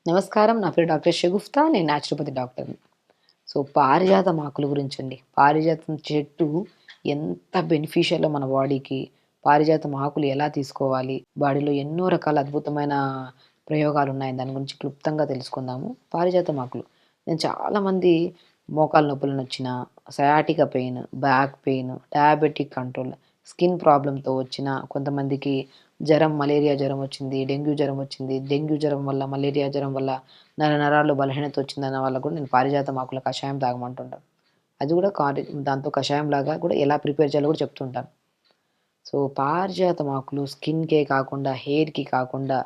నమస్కారం. నా పేరు డాక్టర్ షగుఫ్తా. నేను న్యాచురోపతి డాక్టర్‌ని. పారిజాతం ఆకుల గురించండి. పారిజాతం చెట్టు ఎంత బెనిఫిషియలో మన బాడీకి, పారిజాతం ఆకులు ఎలా తీసుకోవాలి, బాడీలో ఎన్నో రకాల అద్భుతమైన ప్రయోగాలున్నాయి. దాని గురించి క్లుప్తంగా తెలుసుకుందాము. పారిజాతం ఆకులు. నేను చాలామంది మోకాలు నొప్పులనొచ్చినా, sciatica pain, back pain, diabetic control, skin ప్రాబ్లమ్‌తో వచ్చిన కొంతమందికి మలేరియా జ్వరం వచ్చింది, డెంగ్యూ జ్వరం వచ్చింది. డెంగ్యూ జ్వరం వల్ల, మలేరియా జ్వరం వల్ల నరాల్లో బలహీనత వచ్చిందన్న వాళ్ళకి కూడా నేను పారిజాతం ఆకుల కషాయం తాగమంటుంటాను. అది కూడా దాంతో కషాయంలాగా కూడా ఎలా ప్రిపేర్ చేయాలో కూడా చెప్తుంటాను. పారిజాతం ఆకులు స్కిన్‌కే కాకుండా, హెయిర్‌కి కాకుండా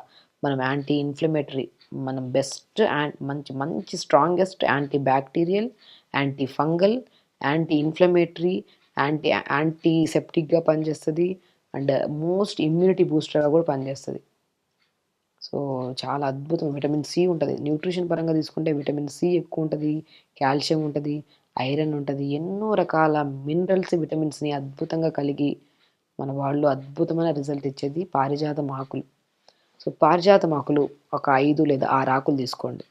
మనం యాంటీ ఇన్‌ఫ్లమేటరీ, మనం బెస్ట్ మంచి మంచి strongest anti bacterial, anti fungal, anti inflammatory, యాంటీసెప్టిక్‌గా పనిచేస్తది. అండ్ మోస్ట్ ఇమ్యూనిటీ బూస్టర్‌గా కూడా పనిచేస్తది. చాలా అద్భుతం. విటమిన్ సి ఉంటది. న్యూట్రిషన్ పరంగా తీసుకుంటే విటమిన్ సి ఎక్కువుంటది, కాల్షియం ఉంటది, ఐరన్ ఉంటది. ఎన్నో రకాల మినరల్స్, విటమిన్స్‌ని అద్భుతంగా కలిగి మన బాడీలో అద్భుతమైన రిజల్ట్ ఇచ్చేది పారిజాతం ఆకులు. పారిజాతం ఆకులు ఒక 5 లేదా 6 ఆకులు తీసుకోండి.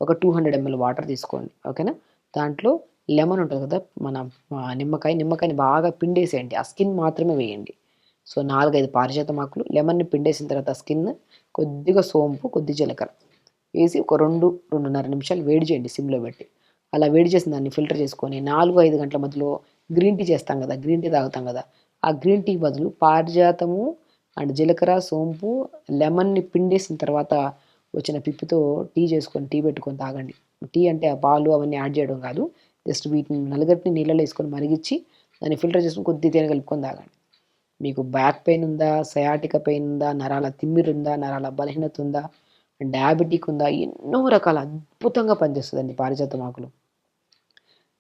ఒక 200 ఎంఎల్ వాటర్ తీసుకోండి. ఓకేనా? దాంట్లో లెమన్ ఉంటది కదా! మన నిమ్మకాయని బాగా పిండేసేయండి. ఆ స్కిన్ మాత్రమే వేయండి. 4, 5 పారిజాతం ఆకులు, లెమన్‌ని పిండేసిన తర్వాత స్కిన్, కొద్దిగా సోంపు, కొద్ది జీలకర్ర వేసి ఒక 2, 2:30 నిమిషాలు వేడి చేయండి సిమ్‌లో పెట్టి. అలా వేడి చేసిన దాన్ని ఫిల్టర్ చేసుకొని 4, 5 గంటల మధ్యలో గ్రీన్ టీ చేస్తాం కదా! గ్రీన్ టీ తాగుతాం కదా! ఆ గ్రీన్ టీకి బదులు పారిజాతము అండ్ జీలకర్ర, సోంపు, లెమన్‌ని పిండేసిన తర్వాత వచ్చిన పిప్పితో టీ చేసుకొని, టీ పెట్టుకొని తాగండి. టీ అంటే ఆ పాలు అవన్నీ యాడ్ చేయడం కాదు. జస్ట్ వీటిని నల్లగట్టిన నీళ్ళలో ఏసుకొని మరిగిచ్చి దాన్ని ఫిల్టర్ చేసుకొని కొద్దిగా తేనె కలుపుకొని తాగండి. మీకు బ్యాక్ పెయిన్ ఉందా, సయాటికా పెయిన్ ఉందా, నరాల తిమ్మిరుందా, నరాల బలహీనత ఉందా, డయాబెటిక్ ఉందా, ఎన్నో రకాల అద్భుతంగా పనిచేస్తదండి పారిజాతం ఆకులు.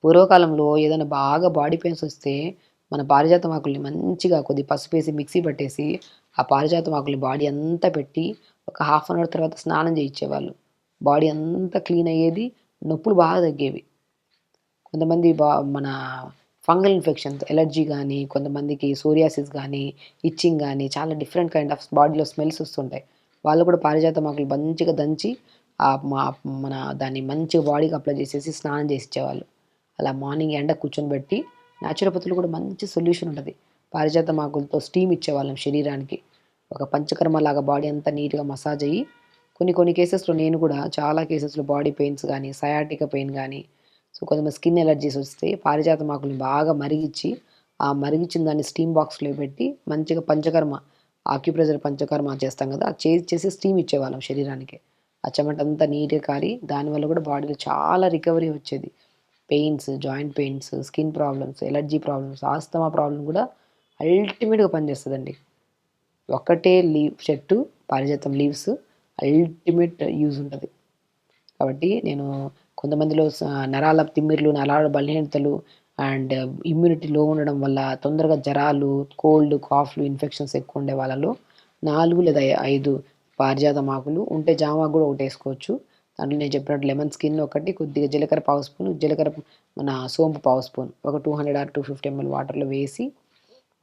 పూర్వకాలంలో ఏదైనా బాగా బాడీ పెయిన్స్ వస్తే మన పారిజాతం ఆకుల్ని మంచిగా కొద్దిగా పసుపేసి మిక్సీ పట్టేసి, ఆ పారిజాతం ఆకుల్ని బాడీ అంతా పెట్టి ఒక హాఫ్ అన్ అవర్ తర్వాత స్నానం చేయించేవాళ్ళు. బాడీ అంతా క్లీన్ అయ్యేది. నొప్పులు బాగా తగ్గేవి. కొంతమంది మన ఫంగల్ ఇన్ఫెక్షన్స్, ఎలర్జీ గానీ, కొంతమందికి సోరియాసిస్ గానీ, ఇచ్చింగ్ గానీ, చాలా డిఫరెంట్ కైండ్ ఆఫ్ బాడీలో స్మెల్స్ వస్తుంటాయి. వాళ్ళు కూడా పారిజాతం ఆకులు మంచిగా దంచి ఆహ్, మా మన దాన్ని మంచిగా బాడీకి అప్లై చేసేసి స్నానం చేసిచ్చేవాళ్ళు. అలా మార్నింగ్ ఎండకు కూర్చొనిబెట్టి న్యాచురోపతిలో కూడా మంచి సొల్యూషన్ ఉంటది. పారిజాతం ఆకులతో స్టీమ్ ఇచ్చేవాళ్ళం శరీరానికి. ఒక పంచకర్మలాగా బాడీ అంతా నీట్‌గా మసాజ్ అయ్యి, కొన్ని కొన్ని కేసెస్‌లో నేను కూడా చాలా కేసెస్‌లో బాడీ పెయిన్స్ గానీ, సయాటికా పెయిన్ గానీ, కొంతమంది స్కిన్ ఎలర్జీస్ వస్తే పారిజాతం ఆకుల్ని బాగా మరిగిచ్చి, ఆ మరిగిచ్చిన దాన్ని స్టీమ్ బాక్స్‌లో పెట్టి మంచిగా పంచకర్మ, ఆక్యుప్రెషర్ పంచకర్మ చేస్తాం కదా! అది చేసి స్టీమ్ ఇచ్చేవాళ్ళం శరీరానికి. ఆ చెమటంతా నీట్‌గా కారి దానివల్ల కూడా బాడీలో చాలా రికవరీ వచ్చేది. Pains, joint pains, skin problems, allergy problems, asthma problem కూడా అల్టిమేట్‌గా పనిచేస్తదండి. ఒక్కటే చెట్టు పారిజాతం లీవ్స్ అల్టిమేట్ యూజ్ ఉంటది. కాబట్టి నేను కొంతమందిలో నరాల తిమ్మిర్లు, నరాల బలహీనతలు అండ్ ఇమ్యూనిటీ లో ఉండడం వల్ల తొందరగా జరాలు, కోల్డ్, కాఫ్‌లు, ఇన్ఫెక్షన్స్ ఎక్కువుండే వాళ్ళలో 4 లేదా 5 పారిజాతం ఆకులు ఉంటే జామాకు గూడా ఒకటేసుకోవచ్చు. దాంట్లో నేను చెప్పినట్టు లెమన్ స్కిన్ ఒకటి, కొద్దిగా జీలకర్ర పావు స్పూను, మన సోంపు పావు స్పూన్, ఒక 200 ఆర్ 250 ఎంఎల్ వాటర్‌లో వేసి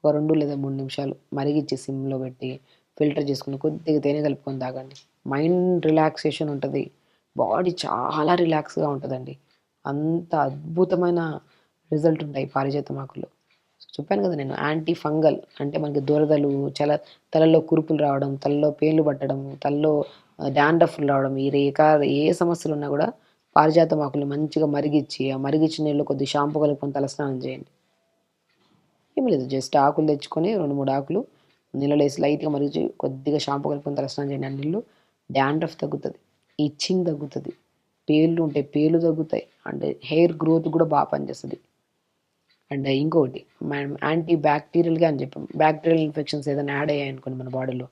ఒక 2 లేదా 3 నిమిషాలు మరిగిచ్చి సిమ్‌లో పెట్టి ఫిల్టర్ చేసుకొని కొద్దిగా తేనె కలుపుకొని తాగండి. మైండ్ రిలాక్సేషన్ ఉంటది. బాడీ చాలా రిలాక్స్‌గా ఉంటదండి. అంత అద్భుతమైన రిజల్ట్ ఉంటాయి పారిజాతం ఆకుల్లో. చెప్పాను కదా నేను యాంటీ ఫంగల్ అంటే మనకి దురదలు, తలలో కురుపులు రావడం, తలలో పేన్లు పట్టడం, తలలో డాండ్రఫ్‌లు రావడం, ఏ సమస్యలున్నా గూడా పారిజాతం ఆకుల్ని మంచిగా మరిగిచ్చి, ఆ మరిగిచ్చిన నీళ్ళలో కొద్దిగా షాంపూ కలుపుకొని తలస్నానం చేయండి. ఏమి లేదు. జస్ట్ ఆకులు తెచ్చుకొని 2, 3 ఆకులు నీళ్ళలో ఏసి లైట్‌గా మరిగించి కొద్దిగా షాంపూ కలుపుకొని తలస్నానం చేయండి. ఆ నీళ్ళు డాండ్రఫ్ తగ్గుతది. ఇచ్చింగ్ తగ్గుతది. పేర్లు ఉంటాయి. పేర్లు తగ్గుతాయి. అండ్ హెయిర్ గ్రోత్ కూడా పనిచేస్తది. అండ్ ఇంకొకటి మనం యాంటీ బ్యాక్టీరియల్‌గా అని చెప్పాం. బ్యాక్టీరియల్ ఇన్ఫెక్షన్స్ ఏదైనా యాడ్ అయ్యాయనుకోండి మన బాడీలో.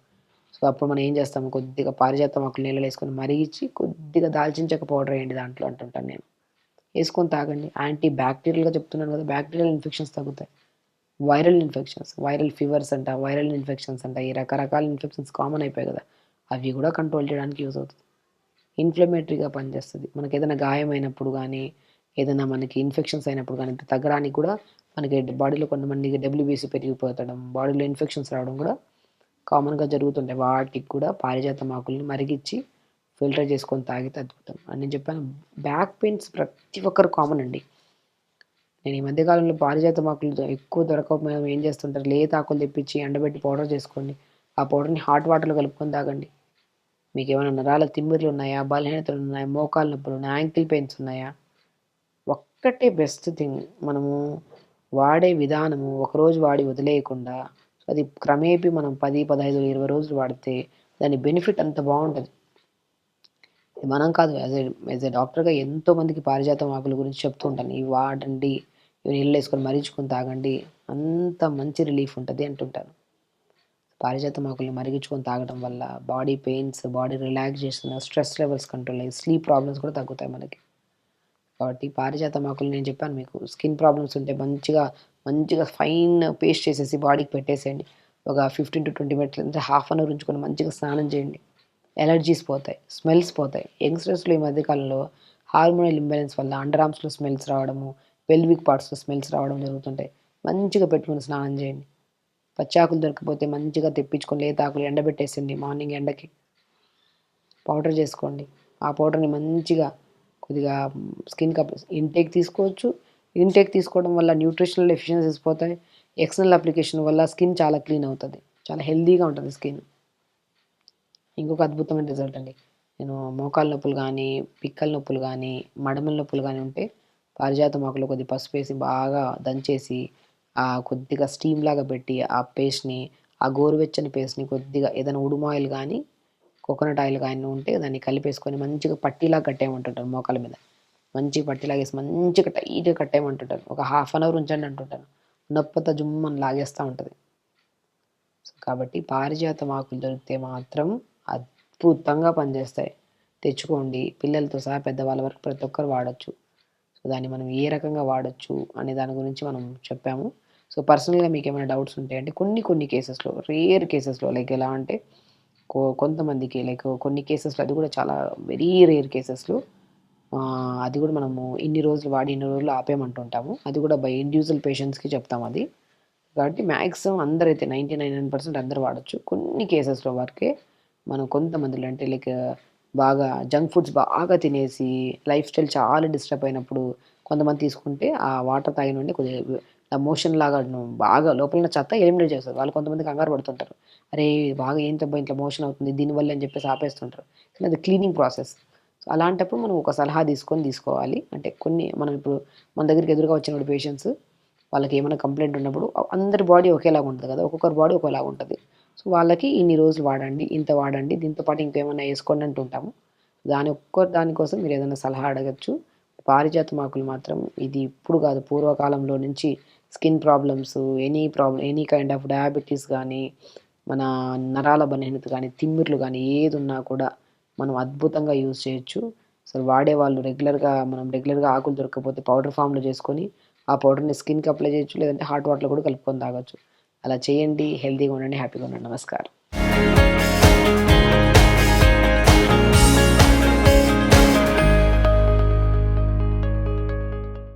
అప్పుడు మనం ఏం చేస్తాము కొద్దిగా పారిజాతం ఆకులు నీళ్ళలో ఏసుకొని మరిగిచ్చి కొద్దిగా దాల్చిన చెక్క పౌడర్ ఎయండి దాంట్లో అంటుంటాను నేను. ఏసుకొని తాగండి. యాంటీ బ్యాక్టీరియల్‌గా చెప్తున్నాను కదా! బ్యాక్టీరియల్ ఇన్ఫెక్షన్స్ తగ్గుతాయి. వైరల్ ఇన్ఫెక్షన్స్, వైరల్ ఫీవర్స్ అంట, వైరల్ ఇన్ఫెక్షన్స్ అంట, ఈ రకరకాల ఇన్ఫెక్షన్స్ కామన్ అయిపోయాయి కదా! అవి కూడా కంట్రోల్ చేయడానికి యూజ్ అవుతది. ఇన్‌ఫ్లమేటరీగా పనిచేస్తది. మనకేదైనా గాయమైనప్పుడు గానీ, ఏదైనా మనకి ఇన్ఫెక్షన్స్ అయినప్పుడు గానీ, తగ్గడానికి కూడా మనకి బాడీలో కొంతమందికి డబ్ల్యూబీసీ పెరిగిపోతడం, బాడీలో ఇన్ఫెక్షన్స్ రావడం కూడా కామన్‌గా జరుగుతుంటాయి. వాటికి కూడా పారిజాతం ఆకుల్ని మరిగిచ్చి ఫిల్టర్ చేసుకొని తాగితే అద్భుతం. అని నేను చెప్పాను. బ్యాక్ పెయిన్స్ ప్రతి ఒక్కరు కామన్ అండి. నేను ఈ మధ్య కాలంలో పారిజాతం ఆకులు ఎక్కువ దొరకకపోయినా ఏం చేస్తుంటారు, లేత ఆకులు తెప్పించి ఎండబెట్టి పౌడర్ చేసుకోండి. ఆ పౌడర్‌ని హాట్ వాటర్‌లో కలుపుకొని తాగండి. మీకేమైనా నరాల తిమ్మిర్లున్నాయా? బలహీనతలున్నాయా? మోకాళ్ళ నొప్పులున్నాయా? యాంకిల్ పెయిన్స్ ఉన్నాయా? ఒక్కటే బెస్ట్ థింగ్ మనము వాడే విధానము ఒకరోజు వాడి వదిలేయకుండా అది క్రమేపీ మనం 10, 15, 20 రోజులు వాడితే దాని బెనిఫిట్ అంత బావుంటది. మనం కాదు యాజ్ ఎ డాక్టర్‌గా ఎంతో మందికి పారిజాతం ఆకుల గురించి చెప్తూ ఉంటాను. ఇవి వాడండి, ఇవి నీళ్ళలో ఏసుకొని మరిగించుకొని తాగండి. అంత మంచి రిలీఫ్ ఉంటది అంటుంటాను. పారిజాతం ఆకుల్ని మరిగించుకొని తాగడం వల్ల body pains, body relaxation, stress levels control అయ్యి స్లీప్ ప్రాబ్లమ్స్ కూడా తగ్గుతాయి మనకి. కాబట్టి పారిజాతం ఆకులు నేను చెప్పాను మీకు స్కిన్ ప్రాబ్లమ్స్ ఉంటే మంచిగా ఫైన్ పేస్ట్ చేసేసి బాడీకి పెట్టేసేయండి. ఒక 15-20 మినిట్స్ అంటే హాఫ్ అన్ అవర్ ఉంచుకొని మంచిగా స్నానం చేయండి. ఎలర్జీస్ పోతాయి. స్మెల్స్ పోతాయి. యంగ్‌స్టర్స్‌లో ఈ మధ్య కాలంలో హార్మోనల్ ఇంబాలెన్స్ వల్ల అండర్ ఆర్మ్స్‌లో స్మెల్స్ రావడము, పెల్విక్ పార్ట్స్‌లో స్మెల్స్ రావడం జరుగుతుంటాయి. మంచిగా పెట్టుకొని స్నానం చేయండి. పచ్చాకులు దొరకకపోతే మంచిగా తెప్పించుకొని లేత ఆకులు ఎండబెట్టేసేయండి మార్నింగ్ ఎండకి. పౌడర్ చేసుకోండి. ఆ పౌడర్‌ని మంచిగా కొద్దిగా స్కిన్‌కి ఇంటేక్ తీసుకోవచ్చు. ఇంటేక్ తీసుకోవడం వల్ల న్యూట్రిషనల్ డెఫిషియన్సీస్ పోతాయి. ఎక్స్‌టర్నల్ అప్లికేషన్ వల్ల స్కిన్ చాలా క్లీన్ అవుతది. చాలా హెల్తీగా ఉంటది స్కిన్. ఇంకొక అద్భుతమైన రిజల్ట్ అండి. నేను మోకాళ్ళ నొప్పులు గానీ, పిక్కల నొప్పులు గానీ, మడమల నొప్పులు గానీ ఉంటే పారిజాతం ఆకులో కొద్దిగా పసుపేసి బాగా దంచేసి కొద్దిగా స్టీమ్‌లాగా పెట్టి ఆ పేస్ట్‌ని ఆ గోరువెచ్చని పేస్ట్‌ని కొద్దిగా ఏదైనా ఉడుము ఆయిల్ గానీ, కోకోనట్ ఆయిల్ గానీ ఉంటే దాన్ని కలిపేసుకొని మంచిగా పట్టీలాగా కట్టేయమంటుంటారు మోకాళ్ళ మీద. మంచిగా పట్టీలాగేసి మంచిగా టైట్‌గా కట్టేయమంటుంటారు. ఒక హాఫ్ అన్ అవర్ ఉంచండి అంటుంటాను. నొప్పంతా జుమ్మని లాగేస్తా ఉంటది. కాబట్టి పారిజాతం ఆకులు దొరికితే మాత్రం అద్భుతంగా పనిచేస్తాయి. తెచ్చుకోండి. పిల్లలతో సహా పెద్దవాళ్ళ వరకు ప్రతి ఒక్కరు వాడొచ్చు. సో, దాన్ని మనం ఏ రకంగా వాడొచ్చు అనే దాని గురించి మనం చెప్పాము. సో, పర్సనల్‌గా మీకేమైనా డౌట్స్ ఉంటే అంటే కొన్ని కేసెస్‌లో రేర్ కేసెస్‌లో లైక్ ఎలా అంటే కొంతమందికి లైక్ కొన్ని కేసెస్‌లో అది కూడా చాలా వెరీ రేర్ కేసెస్‌లో అది కూడా మనము ఇన్ని రోజులు వాడి ఇన్ని రోజులు ఆపేయమంటుంటాము. అది కూడా బై ఇండివిడ్యువల్ పేషెంట్స్‌కి చెప్తాం అది. కాబట్టి మాక్సిమం అందరైతే 99% అందరూ వాడొచ్చు. కొన్ని కేసెస్‌లో వరకే మనం కొంతమందిలో అంటే లైక్ బాగా జంక్ ఫుడ్స్ బాగా తినేసి లైఫ్ స్టైల్ చాలా డిస్టర్బ్ అయినప్పుడు కొంతమంది తీసుకుంటే ఆ వాటర్ తాగిన వెంటనే కొద్దిగా మోషన్ లాగా బాగా లోపల ఉన్న చెత్త ఎలిమినేట్ చేస్తది. వాళ్ళు కొంతమంది కంగారు పడుతుంటారు. అరే! బాగా ఏంటబ్బా ఇట్లా మోషన్ అవుతుంది దీనివల్లే అని చెప్పేసి ఆపేస్తుంటారు. కానీ అది క్లీనింగ్ ప్రాసెస్. సో, అలాంటప్పుడు మనం ఒక సలహా తీసుకోవాలి. అంటే మనం ఇప్పుడు మన దగ్గరికి ఎదురుగా వచ్చినప్పుడు పేషెంట్స్ వాళ్ళకేమైనా కంప్లెయింట్ ఉన్నప్పుడు అందరి బాడీ ఒకేలాగా ఉంటది కదా! ఒక్కొక్కరి బాడీ ఒకేలాగా ఉంటది. సో, వాళ్ళకి ఇన్ని రోజులు వాడండి, ఇంత వాడండి, దీంతో పాటు ఇంకేమన్నా ఏసుకోండి అంటుంటాము. దానికోసం మీరేదైనా సలహా అడగొచ్చు. పారిజాతం ఆకులు మాత్రం ఇది ఇప్పుడు కాదు పూర్వకాలంలో నుంచి skin problems, any kind of diabetes గానీ, మన నరాల బలహీనత గానీ, తిమ్మిర్లు గానీ ఏదున్నా కూడా మనం అద్భుతంగా యూజ్ చేయొచ్చు. అసలు వాడేవాళ్ళు రెగ్యులర్‌గా ఆకులు దొరకకపోతే పౌడర్ ఫామ్‌లో చేసుకొని ఆ పౌడర్‌ని స్కిన్‌కి అప్లై చేయొచ్చు. లేదంటే హాట్ వాటర్‌లో కూడా కలుపుకొని తాగొచ్చు. అలా చేయండి. హెల్తీగా ఉండండి. హ్యాపీగా ఉండండి. నమస్కారం.